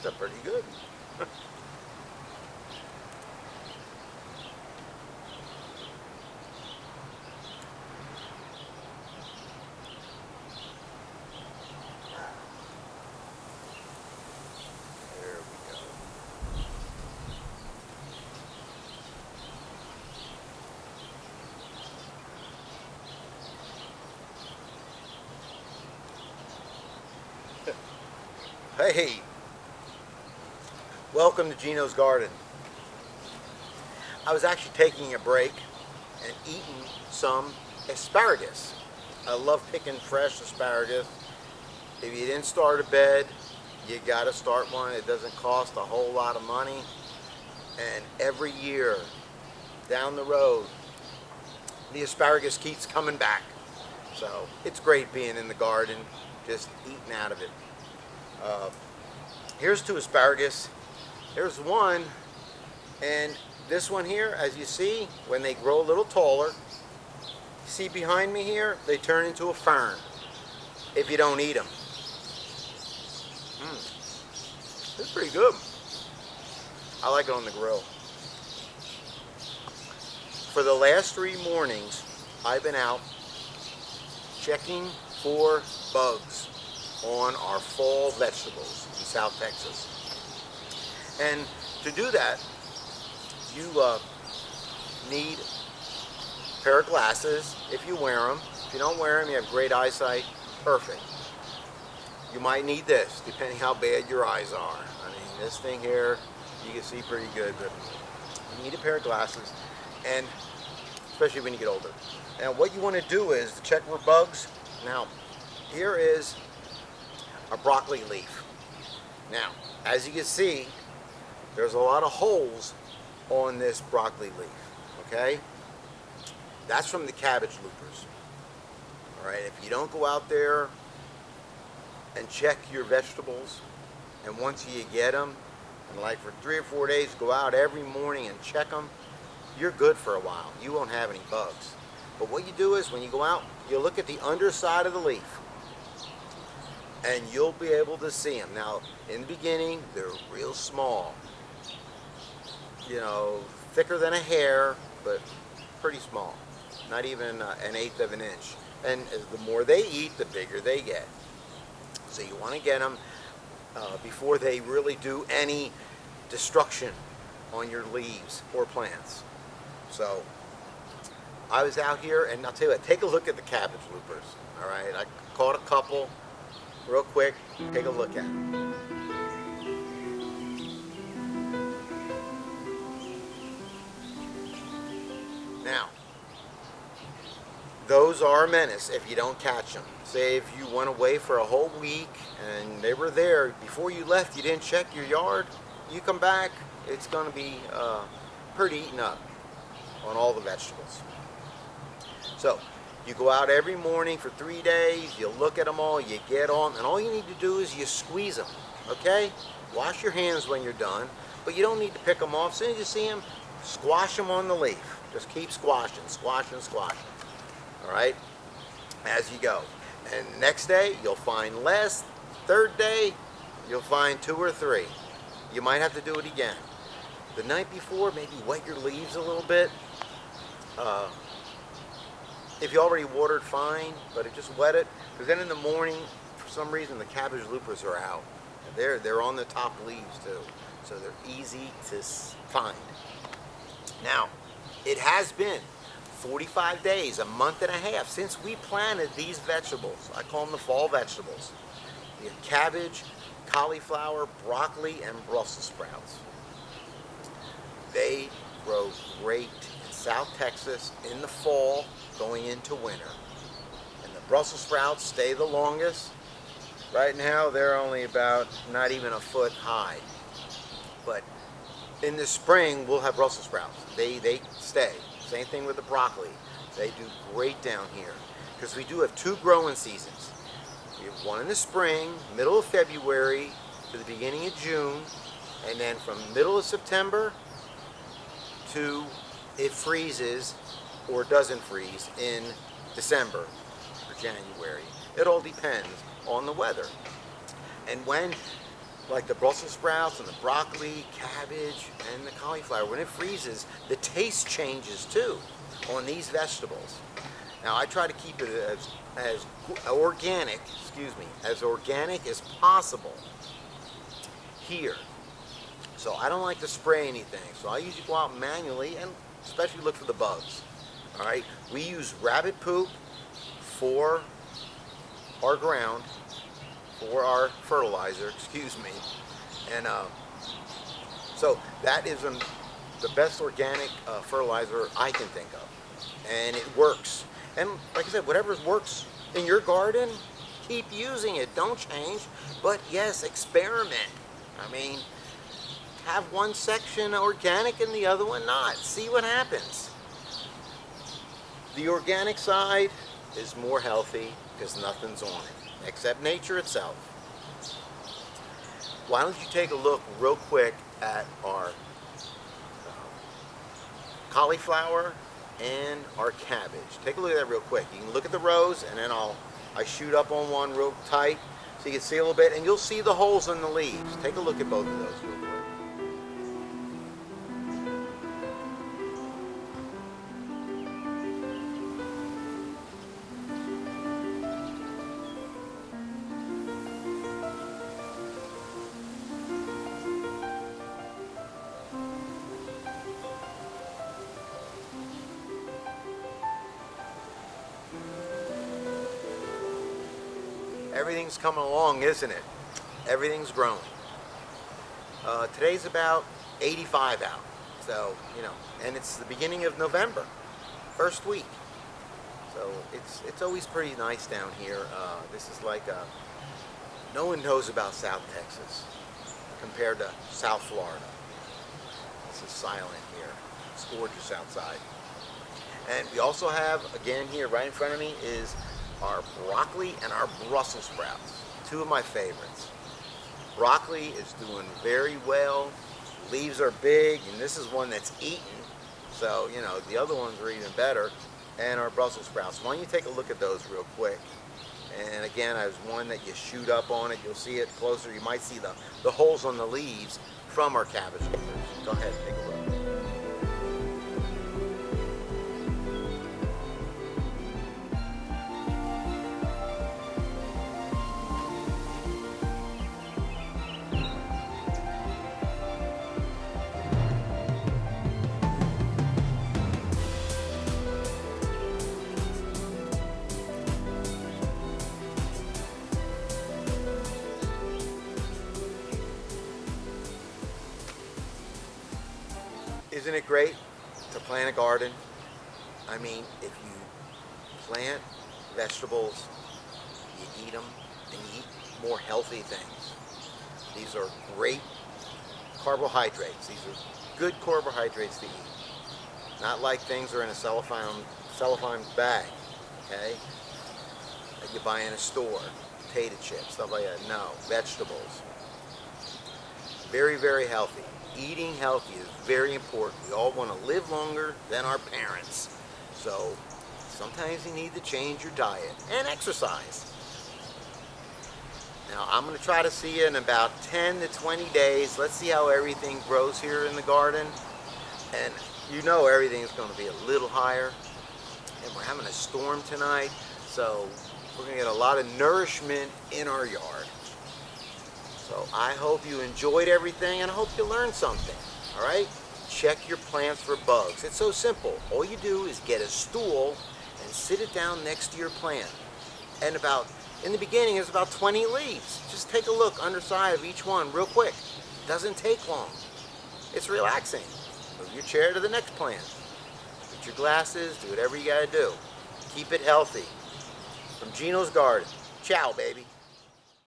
They're pretty good. There we go. Hey, welcome to Gino's Garden. I was actually taking a break and eating some asparagus. I love picking fresh asparagus. If you didn't start a bed, you gotta start one. It doesn't cost a whole lot of money. And every year down the road, the asparagus keeps coming back. So it's great being in the garden, just eating out of it. Here's two asparagus. There's one, and this one here, as you see, when they grow a little taller, see behind me here, they turn into a fern if you don't eat them. It's pretty good. I like it on the grill. For the last 3 mornings, I've been out checking for bugs on our fall vegetables in South Texas. And to do that, you need a pair of glasses if you wear them. If you don't wear them, you have great eyesight, perfect. You might need this, depending how bad your eyes are. I mean, this thing here, you can see pretty good, but you need a pair of glasses, and especially when you get older. Now, what you want to do is to check for bugs. Now, here is a broccoli leaf. Now, as you can see, there's a lot of holes on this broccoli leaf, okay? That's from the cabbage loopers. All right, if you don't go out there and check your vegetables, and once you get them, and like for 3 or 4 days, go out every morning and check them, you're good for a while. You won't have any bugs. But what you do is, when you go out, you look at the underside of the leaf, and you'll be able to see them. Now, in the beginning, they're real small. You know, thicker than a hair, but pretty small. Not even 1/8 of an inch. And the more they eat, the bigger they get. So you want to get them before they really do any destruction on your leaves or plants. So I was out here, and I'll tell you what, take a look at the cabbage loopers. All right, I caught a couple real quick. Take a look at them. Now, those are a menace if you don't catch them. Say if you went away for a whole week and they were there, before you left you didn't check your yard, you come back, it's going to be pretty eaten up on all the vegetables. So you go out every morning for 3 days, you look at them all, you get on, and all you need to do is you squeeze them, okay? Wash your hands when you're done, but you don't need to pick them off. As soon as you see them, squash them on the leaf. Just keep squashing, squashing, squashing. All right, as you go. And the next day, you'll find less. Third day, you'll find 2 or 3. You might have to do it again. The night before, maybe wet your leaves a little bit. If you already watered, fine, but just wet it. Because then in the morning, for some reason, the cabbage loopers are out. They're on the top leaves too, so they're easy to find. Now, it has been 45 days, a month and a half since we planted these vegetables. I call them the fall vegetables. We have cabbage, cauliflower, broccoli, and Brussels sprouts. They grow great in South Texas in the fall going into winter. And the Brussels sprouts stay the longest. Right now they're only about not even a foot high. But in the spring we'll have Brussels sprouts. They stay. Same thing with the broccoli. They do great down here because we do have 2 growing seasons. We have one in the spring, middle of February to the beginning of June, and then from middle of September to it freezes or doesn't freeze in December or January. It all depends on the weather. And when like the Brussels sprouts and the broccoli, cabbage, and the cauliflower, when it freezes, the taste changes too on these vegetables. Now I try to keep it as organic, as organic as possible here. So I don't like to spray anything. So I usually go out manually and especially look for the bugs. All right, we use rabbit poop for our ground, for our fertilizer, and so that is the best organic fertilizer I can think of, and it works. And like I said, whatever works in your garden, keep using it. Don't change, but yes, experiment. I mean, have one section organic and the other one not. See what happens. The organic side is more healthy because nothing's on it except nature itself. Why don't you take a look real quick at our cauliflower and our cabbage. Take a look at that real quick. You can look at the rows, and then I shoot up on one real tight so you can see a little bit, and you'll see the holes in the leaves. Take a look at both of those real quick. Everything's coming along, isn't it? Everything's growing. Today's about 85 out, so and it's the beginning of November, first week. So it's always pretty nice down here. This is like no one knows about South Texas compared to South Florida. This is silent here. It's gorgeous outside. And we also have, again here right in front of me, is our broccoli and our Brussels sprouts, two of my favorites. Broccoli is doing very well, leaves are big, and this is one that's eaten, so the other ones are even better. And our Brussels sprouts, why don't you take a look at those real quick. And again, there's one that you shoot up on it, you'll see it closer, you might see the holes on the leaves from our cabbage loopers. Go ahead and take a look. Isn't it great to plant a garden? I mean, if you plant vegetables, you eat them, and you eat more healthy things. These are great carbohydrates. These are good carbohydrates to eat. Not like things that are in a cellophane bag, okay? That you buy in a store, potato chips, stuff like that. No, vegetables. Very, very healthy. Eating healthy is very important. We all want to live longer than our parents. So sometimes you need to change your diet and exercise. Now I'm going to try to see you in about 10 to 20 days. Let's see how everything grows here in the garden. And everything is going to be a little higher. And we're having a storm tonight. So we're going to get a lot of nourishment in our yard. So I hope you enjoyed everything, and I hope you learned something. All right? Check your plants for bugs. It's so simple. All you do is get a stool and sit it down next to your plant. And in the beginning, there's about 20 leaves. Just take a look underside of each one real quick. Doesn't take long. It's relaxing. Move your chair to the next plant. Put your glasses, do whatever you gotta do. Keep it healthy. From Gino's Garden. Ciao, baby.